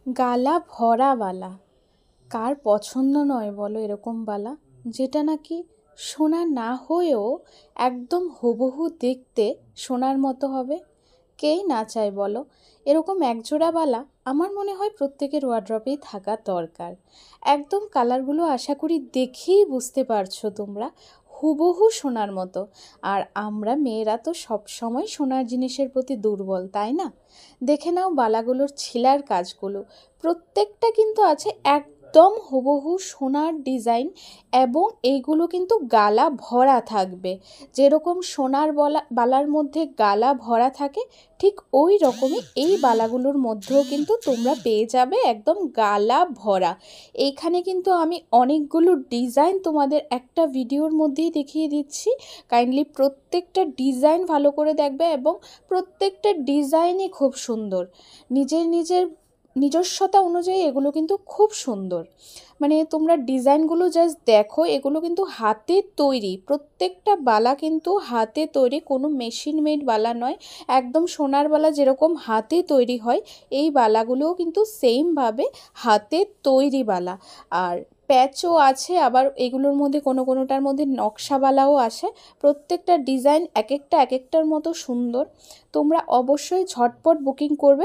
গালা ভরা বালা, কার পছন্দ নয় বলো এরকম বালা, যেটা নাকি সোনা না হয়েও একদম হুবহু দেখতে সোনার মতো হবে। কেই না চায় বলো? এরকম একজোড়া বালা আমার মনে হয় প্রত্যেকের ওয়ার্ড্রপেই থাকা দরকার। একদম কালারগুলো আশা করি দেখেই বুঝতে পারছো তোমরা, হুবহু সোনার মতো। আর আমরা মেয়েরা তো সব সময় সোনার জিনিসের প্রতি দুর্বল, তাই না? দেখে নাও বালাগুলোর ছিলার কাজগুলো, প্রত্যেকটা কিন্তু আছে একদম হুবহু সোনার ডিজাইন, এবং এইগুলো কিন্তু গালা ভরা থাকবে। যেরকম সোনার বালার মধ্যে গালা ভরা থাকে, ঠিক ওই রকমই এই বালাগুলোর মধ্যেও কিন্তু তোমরা পেয়ে যাবে একদম গালা ভরা। এইখানে কিন্তু আমি অনেকগুলো ডিজাইন তোমাদের একটা ভিডিওর মধ্যেই দেখিয়ে দিচ্ছি। কাইন্ডলি প্রত্যেকটা ডিজাইন ভালো করে দেখবে, এবং প্রত্যেকটা ডিজাইনই খুব সুন্দর। নিজের নিজস্বতা অনুযায়ী এগুলো কিন্তু খুব সুন্দর। মানে তোমরা ডিজাইনগুলো জাস্ট দেখো, এগুলো কিন্তু হাতের তৈরি, প্রত্যেকটা বালা কিন্তু হাতে তৈরি, কোনো মেশিন মেড বালা নয়। একদম সোনার বালা যেরকম হাতে তৈরি হয়, এই বালাগুলোও কিন্তু সেমভাবে হাতে তৈরি বালা। আর প্যাচও আছে, আবার এগুলোর মধ্যে কোনোটার মধ্যে নকশাবালাও আসে। প্রত্যেকটা ডিজাইন এক একটার মতো সুন্দর। তোমরা অবশ্যই ঝটপট বুকিং করবে।